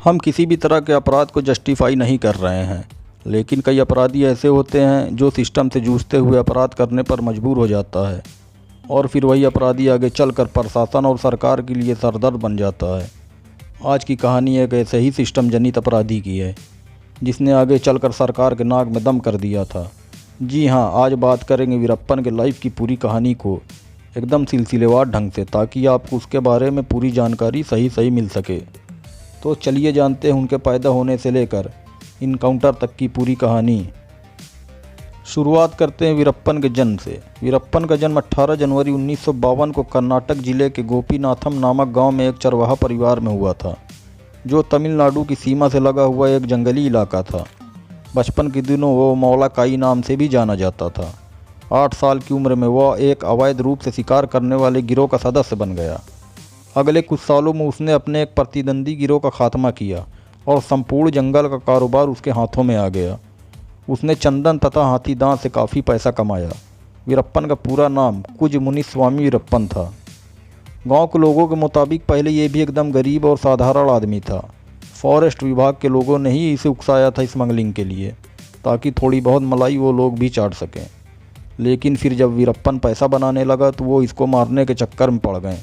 हम किसी भी तरह के अपराध को जस्टिफाई नहीं कर रहे हैं, लेकिन कई अपराधी ऐसे होते हैं जो सिस्टम से जूझते हुए अपराध करने पर मजबूर हो जाता है और फिर वही अपराधी आगे चलकर प्रशासन और सरकार के लिए सरदर्द बन जाता है। आज की कहानी एक ऐसे ही सिस्टम जनित अपराधी की है जिसने आगे चलकर सरकार के नाक में दम कर दिया था। जी हाँ, आज बात करेंगे वीरप्पन के लाइफ की पूरी कहानी को एकदम सिलसिलेवार ढंग से, ताकि आपको उसके बारे में पूरी जानकारी सही मिल सके। तो चलिए जानते हैं उनके पैदा होने से लेकर इनकाउंटर तक की पूरी कहानी। शुरुआत करते हैं वीरप्पन के जन्म से। वीरप्पन का जन्म 18 जनवरी 1952 को कर्नाटक जिले के गोपीनाथम नामक गांव में एक चरवाहा परिवार में हुआ था, जो तमिलनाडु की सीमा से लगा हुआ एक जंगली इलाका था। बचपन के दिनों वो मौलाकाई नाम से भी जाना जाता था। 8 साल की उम्र में वह एक अवैध रूप से शिकार करने वाले गिरोह का सदस्य बन गया। अगले कुछ सालों में उसने अपने एक प्रतिद्वंदी गिरोह का खात्मा किया और संपूर्ण जंगल का कारोबार उसके हाथों में आ गया। उसने चंदन तथा हाथी दांत से काफ़ी पैसा कमाया। वीरप्पन का पूरा नाम कुज मुनिस्वामी वीरप्पन था। गांव के लोगों के मुताबिक पहले ये भी एकदम गरीब और साधारण आदमी था। फॉरेस्ट विभाग के लोगों ने ही इसे उकसाया था स्मगलिंग के लिए, ताकि थोड़ी बहुत मलाई वो लोग भी चाट सकें। लेकिन फिर जब वीरप्पन पैसा बनाने लगा तो वो इसको मारने के चक्कर में पड़ गए।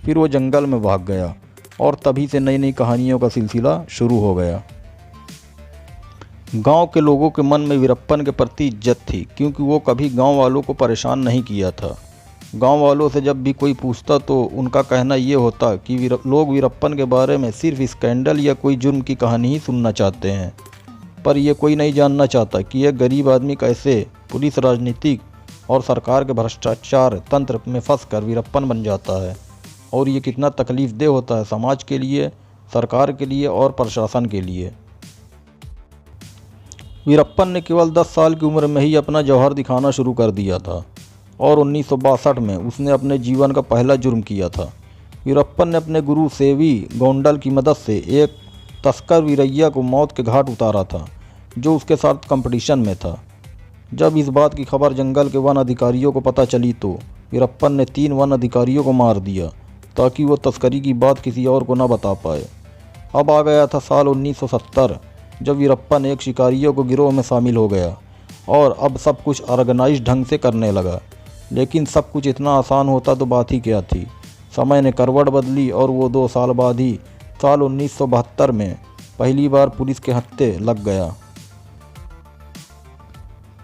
फिर वो जंगल में भाग गया और तभी से नई नई कहानियों का सिलसिला शुरू हो गया। गांव के लोगों के मन में वीरप्पन के प्रति इज्जत थी, क्योंकि वो कभी गांव वालों को परेशान नहीं किया था। गांव वालों से जब भी कोई पूछता तो उनका कहना ये होता कि लोग वीरप्पन के बारे में सिर्फ स्कैंडल या कोई जुर्म की कहानी ही सुनना चाहते हैं, पर यह कोई नहीं जानना चाहता कि एक गरीब आदमी कैसे पुलिस, राजनीतिक और सरकार के भ्रष्टाचार तंत्र में फंसकर वीरप्पन बन जाता है, और ये कितना तकलीफदेह होता है समाज के लिए, सरकार के लिए और प्रशासन के लिए। वीरप्पन ने केवल 10 साल की उम्र में ही अपना जौहर दिखाना शुरू कर दिया था और 1962 में उसने अपने जीवन का पहला जुर्म किया था। वीरप्पन ने अपने गुरु सेवी गोंडल की मदद से एक तस्कर वीरैया को मौत के घाट उतारा था, जो उसके साथ कंपटीशन में था। जब इस बात की खबर जंगल के वन अधिकारियों को पता चली तो वीरप्पन ने 3 वन अधिकारियों को मार दिया, ताकि वो तस्करी की बात किसी और को न बता पाए। अब आ गया था साल 1970, जब वीरप्पन एक शिकारियों को गिरोह में शामिल हो गया और अब सब कुछ ऑर्गेनाइज्ड ढंग से करने लगा। लेकिन सब कुछ इतना आसान होता तो बात ही क्या थी। समय ने करवट बदली और वो 2 साल बाद ही साल 1972 में पहली बार पुलिस के हत्थे लग गया।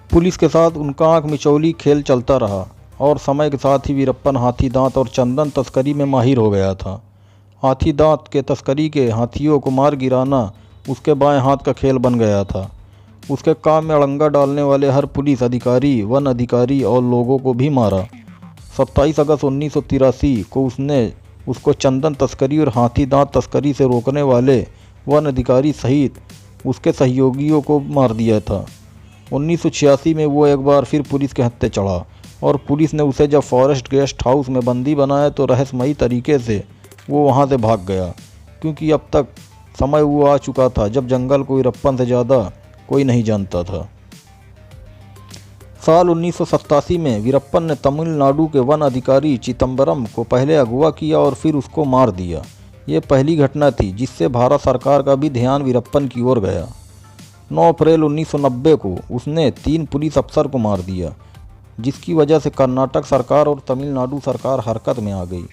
पुलिस के साथ उनका आंख मिचौली खेल चलता रहा और समय के साथ ही वीरप्पन हाथी दांत और चंदन तस्करी में माहिर हो गया था। हाथी दांत के तस्करी के हाथियों को मार गिराना उसके बाएं हाथ का खेल बन गया था। उसके काम में अड़ंगा डालने वाले हर पुलिस अधिकारी, वन अधिकारी और लोगों को भी मारा। 27 अगस्त 1983 को उसने उसको चंदन तस्करी और हाथी दांत तस्करी से रोकने वाले वन अधिकारी सहित उसके सहयोगियों को मार दिया था। 1986 में वो एक बार फिर पुलिस के हत्थे चढ़ा और पुलिस ने उसे जब फॉरेस्ट गेस्ट हाउस में बंदी बनाया तो रहस्यमयी तरीके से वो वहाँ से भाग गया, क्योंकि अब तक समय वो आ चुका था जब जंगल को वीरप्पन से ज़्यादा कोई नहीं जानता था। साल 1987 में वीरप्पन ने तमिलनाडु के वन अधिकारी चिदम्बरम को पहले अगवा किया और फिर उसको मार दिया। ये पहली घटना थी जिससे भारत सरकार का भी ध्यान वीरप्पन की ओर गया। 9 अप्रैल 1990 को उसने 3 पुलिस अफसर को मार दिया, जिसकी वजह से कर्नाटक सरकार और तमिलनाडु सरकार हरकत में आ गई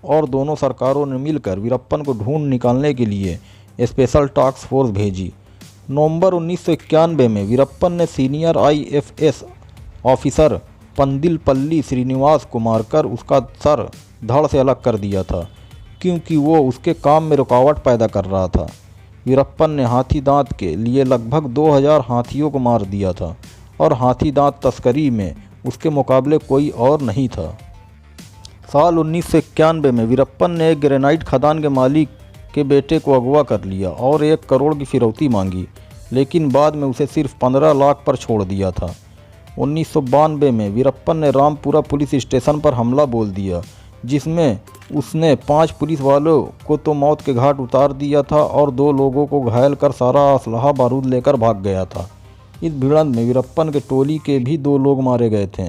और दोनों सरकारों ने मिलकर वीरप्पन को ढूंढ निकालने के लिए स्पेशल टास्क फोर्स भेजी। नवंबर 1991 में वीरप्पन ने सीनियर IFS ऑफिसर पंदिलपल्ली श्रीनिवास को मारकर उसका सर धड़ से अलग कर दिया था, क्योंकि वो उसके काम में रुकावट पैदा कर रहा था। वीरप्पन ने हाथी दांत के लिए लगभग 2000 हाथियों को मार दिया था और हाथी दांत तस्करी में उसके मुकाबले कोई और नहीं था। साल 1991 में वीरप्पन ने एक ग्रेनाइट खदान के मालिक के बेटे को अगवा कर लिया और 1 करोड़ की फिरौती मांगी, लेकिन बाद में उसे सिर्फ 15 लाख पर छोड़ दिया था। 1992 में वीरप्पन ने रामपुरा पुलिस स्टेशन पर हमला बोल दिया, जिसमें उसने 5 पुलिस वालों को तो मौत के घाट उतार दिया था और 2 लोगों को घायल कर सारा असलहा बारूद लेकर भाग गया था। इस भिड़ंत में वीरप्पन के टोली के भी 2 लोग मारे गए थे।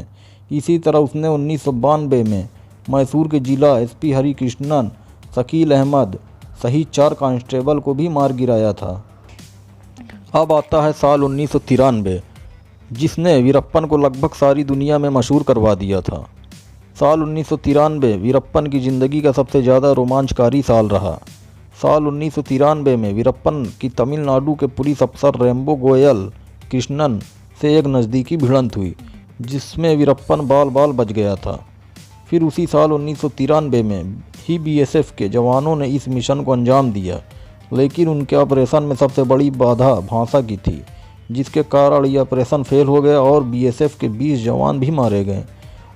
इसी तरह उसने 1992 में मैसूर के जिला SP हरिकृष्णन, शकील अहमद, सहित 4 कांस्टेबल को भी मार गिराया था। अब आता है साल 1993, जिसने वीरप्पन को लगभग सारी दुनिया में मशहूर करवा दिया था। साल 1993 वीरप्पन की ज़िंदगी का सबसे ज़्यादा रोमांचकारी साल रहा। साल 1993 में वीरप्पन की तमिलनाडु के पुलिस अफसर रेम्बो गोयल कृष्णन से एक नज़दीकी भिड़ंत हुई, जिसमें वीरप्पन बाल बाल बच गया था। फिर उसी साल 1993 में ही बीएसएफ के जवानों ने इस मिशन को अंजाम दिया, लेकिन उनके ऑपरेशन में सबसे बड़ी बाधा भांसा की थी, जिसके कारण यह ऑपरेशन फेल हो गया और बीएसएफ के 20 जवान भी मारे गए।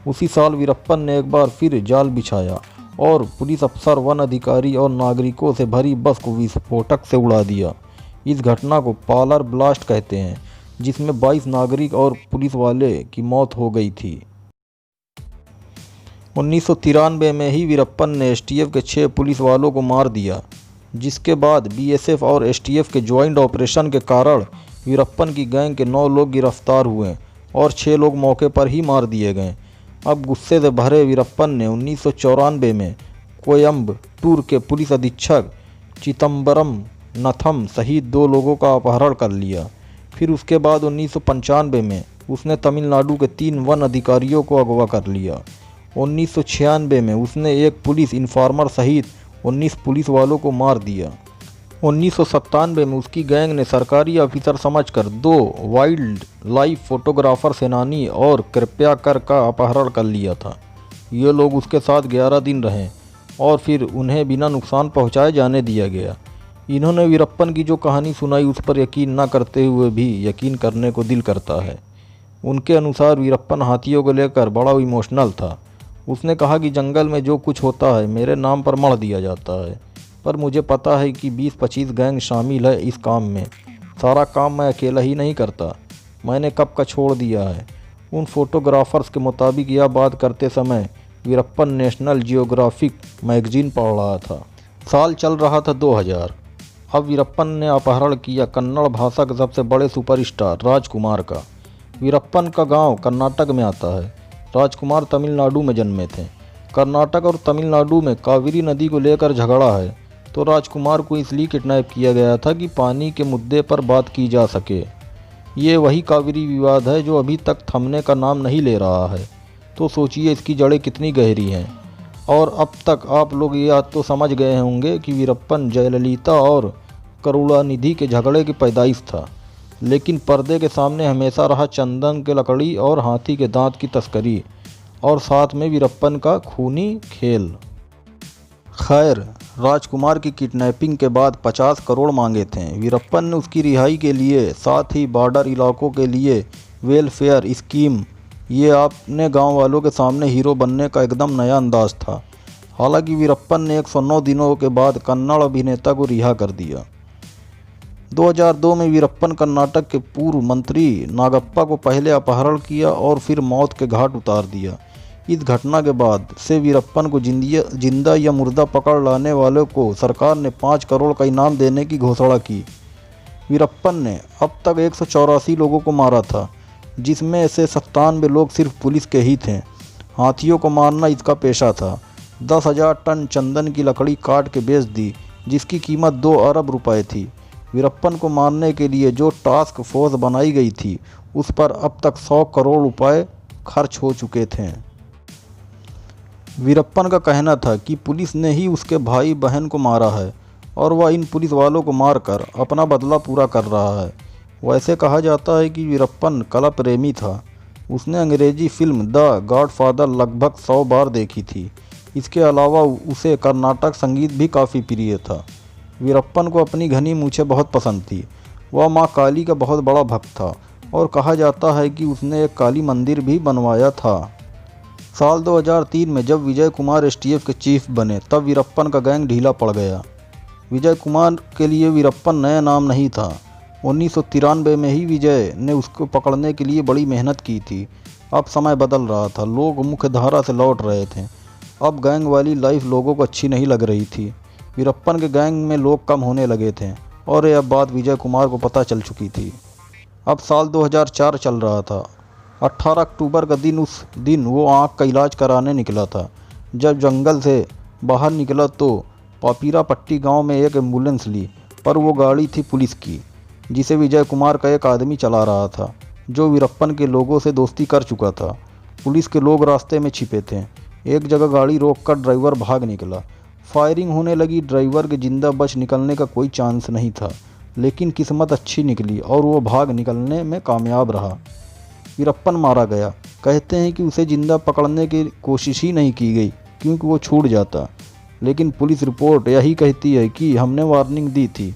उसी साल वीरप्पन ने एक बार फिर जाल बिछाया और पुलिस अफसर, वन अधिकारी और नागरिकों से भरी बस को विस्फोटक से उड़ा दिया। इस घटना को पालर ब्लास्ट कहते हैं, जिसमें 22 नागरिक और पुलिस वाले की मौत हो गई थी। 1993 में ही वीरप्पन ने एसटीएफ के 6 पुलिस वालों को मार दिया, जिसके बाद बीएसएफ और एसटीएफ के ज्वाइंट ऑपरेशन के कारण वीरप्पन की गैंग के 9 लोग गिरफ्तार हुए और 6 लोग मौके पर ही मार दिए गए। अब गुस्से से भरे वीरप्पन ने 1994 में कोयम्बटूर के पुलिस अधीक्षक चिदम्बरम नथम सहित 2 लोगों का अपहरण कर लिया। फिर उसके बाद 1995 में उसने तमिलनाडु के 3 वन अधिकारियों को अगवा कर लिया। 1996 में उसने एक पुलिस इन्फॉर्मर सहित 19 पुलिस वालों को मार दिया। 1997 में उसकी गैंग ने सरकारी ऑफिसर समझकर 2 वाइल्ड लाइफ फोटोग्राफर सेनानी और कृपया कर का अपहरण कर लिया था। ये लोग उसके साथ 11 दिन रहे और फिर उन्हें बिना नुकसान पहुंचाए जाने दिया गया। इन्होंने वीरप्पन की जो कहानी सुनाई उस पर यकीन न करते हुए भी यकीन करने को दिल करता है। उनके अनुसार वीरप्पन हाथियों को लेकर बड़ा इमोशनल था। उसने कहा कि जंगल में जो कुछ होता है मेरे नाम पर मढ़ दिया जाता है, पर मुझे पता है कि 20-25 गैंग शामिल है इस काम में। सारा काम मैं अकेला ही नहीं करता, मैंने कब का छोड़ दिया है। उन फोटोग्राफर्स के मुताबिक यह बात करते समय वीरप्पन नेशनल जियोग्राफिक मैगजीन पढ़ रहा था। साल चल रहा था 2000। अब वीरप्पन ने अपहरण किया कन्नड़ भाषा के सबसे बड़े सुपरस्टार राजकुमार का। वीरप्पन का गांव कर्नाटक में आता है। राजकुमार तमिलनाडु में जन्मे थे। कर्नाटक और तमिलनाडु में कावेरी नदी को लेकर झगड़ा है, तो राजकुमार को इसलिए किडनैप किया गया था कि पानी के मुद्दे पर बात की जा सके। ये वही कावेरी विवाद है जो अभी तक थमने का नाम नहीं ले रहा है। तो सोचिए इसकी जड़ें कितनी गहरी हैं। और अब तक आप लोग ये तो समझ गए होंगे कि वीरप्पन जयललिता और करुणानिधि के झगड़े की पैदाइश था, लेकिन पर्दे के सामने हमेशा रहा चंदन के लकड़ी और हाथी के दांत की तस्करी और साथ में वीरप्पन का खूनी खेल। खैर, राजकुमार की किडनैपिंग के बाद 50 करोड़ मांगे थे। वीरप्पन ने उसकी रिहाई के लिए, साथ ही बॉर्डर इलाकों के लिए वेलफेयर स्कीम, ये अपने गांव वालों के सामने हीरो बनने का एकदम नया अंदाज था। हालांकि वीरप्पन ने 109 दिनों के बाद कन्नड़ अभिनेता को रिहा कर दिया। 2002 में वीरप्पन कर्नाटक के पूर्व मंत्री नागप्पा को पहले अपहरण किया और फिर मौत के घाट उतार दिया। इस घटना के बाद से वीरप्पन को जिंदा या मुर्दा पकड़ लाने वालों को सरकार ने 5 करोड़ का इनाम देने की घोषणा की। वीरप्पन ने अब तक 184 लोगों को मारा था, जिसमें से 97 लोग सिर्फ पुलिस के ही थे। हाथियों को मारना इसका पेशा था। 10,000 टन चंदन की लकड़ी काट के बेच दी, जिसकी कीमत 2 अरब रुपए थी। वीरप्पन को मारने के लिए जो टास्क फोर्स बनाई गई थी, उस पर अब तक 100 करोड़ रुपए खर्च हो चुके थे। वीरप्पन का कहना था कि पुलिस ने ही उसके भाई बहन को मारा है और वह इन पुलिस वालों को मारकर अपना बदला पूरा कर रहा है। वैसे कहा जाता है कि वीरप्पन कला प्रेमी था। उसने अंग्रेजी फिल्म द गॉडफादर लगभग 100 बार देखी थी। इसके अलावा उसे कर्नाटक संगीत भी काफ़ी प्रिय था। वीरप्पन को अपनी घनी मूछें बहुत पसंद थी। वह माँ काली का बहुत बड़ा भक्त था और कहा जाता है कि उसने एक काली मंदिर भी बनवाया था। साल 2003 में जब विजय कुमार एसटीएफ के चीफ बने, तब वीरप्पन का गैंग ढीला पड़ गया। विजय कुमार के लिए वीरप्पन नया नाम नहीं था। 1993 में ही विजय ने उसको पकड़ने के लिए बड़ी मेहनत की थी। अब समय बदल रहा था, लोग मुख्यधारा से लौट रहे थे। अब गैंग वाली लाइफ लोगों को अच्छी नहीं लग रही थी। वीरप्पन के गैंग में लोग कम होने लगे थे और यह बात विजय कुमार को पता चल चुकी थी। अब साल 2004 चल रहा था। 18 अक्टूबर का दिन, उस दिन वो आँख का इलाज कराने निकला था। जब जंगल से बाहर निकला तो पापीरापट्टी गांव में एक एम्बुलेंस ली, पर वो गाड़ी थी पुलिस की, जिसे विजय कुमार का एक आदमी चला रहा था, जो वीरप्पन के लोगों से दोस्ती कर चुका था। पुलिस के लोग रास्ते में छिपे थे। एक जगह गाड़ी रोककर ड्राइवर भाग निकला। फायरिंग होने लगी। ड्राइवर के जिंदा बच निकलने का कोई चांस नहीं था, लेकिन किस्मत अच्छी निकली और वो भाग निकलने में कामयाब रहा। वीरप्पन मारा गया। कहते हैं कि उसे जिंदा पकड़ने की कोशिश ही नहीं की गई, क्योंकि वो छूट जाता। लेकिन पुलिस रिपोर्ट यही कहती है कि हमने वार्निंग दी थी,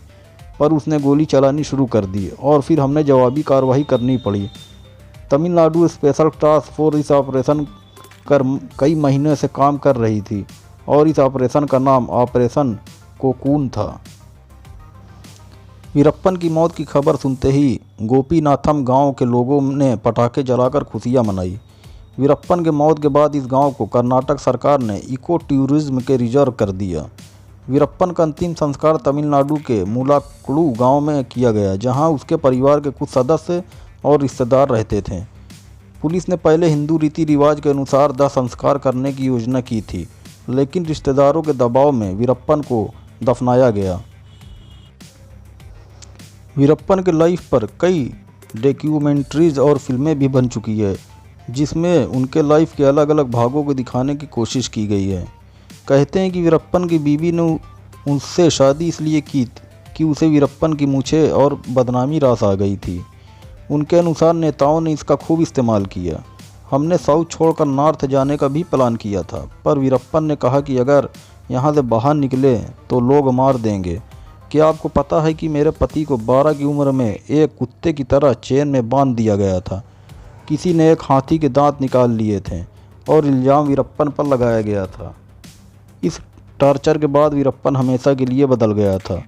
पर उसने गोली चलानी शुरू कर दी और फिर हमने जवाबी कार्रवाई करनी पड़ी। तमिलनाडु स्पेशल टास्क फोर्स इस ऑपरेशन कर कई महीने से काम कर रही थी और इस ऑपरेशन का नाम ऑपरेशन कोकून था। वीरप्पन की मौत की खबर सुनते ही गोपीनाथम गांव के लोगों ने पटाखे जलाकर खुशियां मनाई। वीरप्पन के मौत के बाद इस गांव को कर्नाटक सरकार ने इको टूरिज्म के रिजर्व कर दिया। वीरप्पन का अंतिम संस्कार तमिलनाडु के मुलाकुलु गांव में किया गया, जहां उसके परिवार के कुछ सदस्य और रिश्तेदार रहते थे। पुलिस ने पहले हिंदू रीति रिवाज के अनुसार दाह संस्कार करने की योजना की थी, लेकिन रिश्तेदारों के दबाव में वीरप्पन को दफनाया गया। वीरप्पन के लाइफ पर कई डॉक्यूमेंट्रीज और फिल्में भी बन चुकी है, जिसमें उनके लाइफ के अलग अलग भागों को दिखाने की कोशिश की गई है। कहते हैं कि वीरप्पन की बीवी ने उससे शादी इसलिए की कि उसे वीरप्पन की मूछें और बदनामी रास आ गई थी। उनके अनुसार नेताओं ने इसका खूब इस्तेमाल किया। हमने साउथ छोड़कर नॉर्थ जाने का भी प्लान किया था, पर वीरप्पन ने कहा कि अगर यहाँ से बाहर निकले तो लोग मार देंगे। क्या आपको पता है कि मेरे पति को 12 की उम्र में एक कुत्ते की तरह चेन में बांध दिया गया था। किसी ने एक हाथी के दांत निकाल लिए थे और इल्ज़ाम वीरप्पन पर लगाया गया था। इस टॉर्चर के बाद वीरप्पन हमेशा के लिए बदल गया था।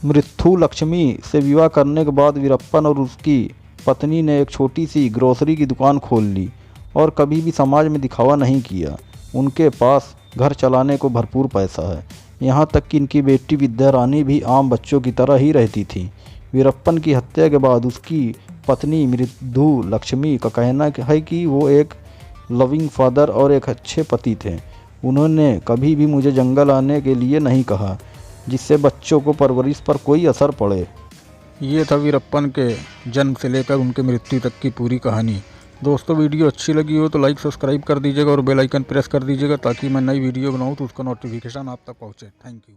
मृत्यु लक्ष्मी से विवाह करने के बाद वीरप्पन और उसकी पत्नी ने एक छोटी सी ग्रोसरी की दुकान खोल ली और कभी भी समाज में दिखावा नहीं किया। उनके पास घर चलाने को भरपूर पैसा है, यहाँ तक कि इनकी बेटी विद्या रानी भी आम बच्चों की तरह ही रहती थी। वीरप्पन की हत्या के बाद उसकी पत्नी मृत्यु लक्ष्मी का कहना है कि वो एक लविंग फादर और एक अच्छे पति थे। उन्होंने कभी भी मुझे जंगल आने के लिए नहीं कहा, जिससे बच्चों को परवरिश पर कोई असर पड़े। ये था वीरप्पन के जन्म से लेकर उनके मृत्यु तक की पूरी कहानी। दोस्तों, वीडियो अच्छी लगी हो तो लाइक सब्सक्राइब कर दीजिएगा और बेल आइकन प्रेस कर दीजिएगा, ताकि मैं नई वीडियो बनाऊँ तो उसका नोटिफिकेशन आप तक पहुँचे। Thank you.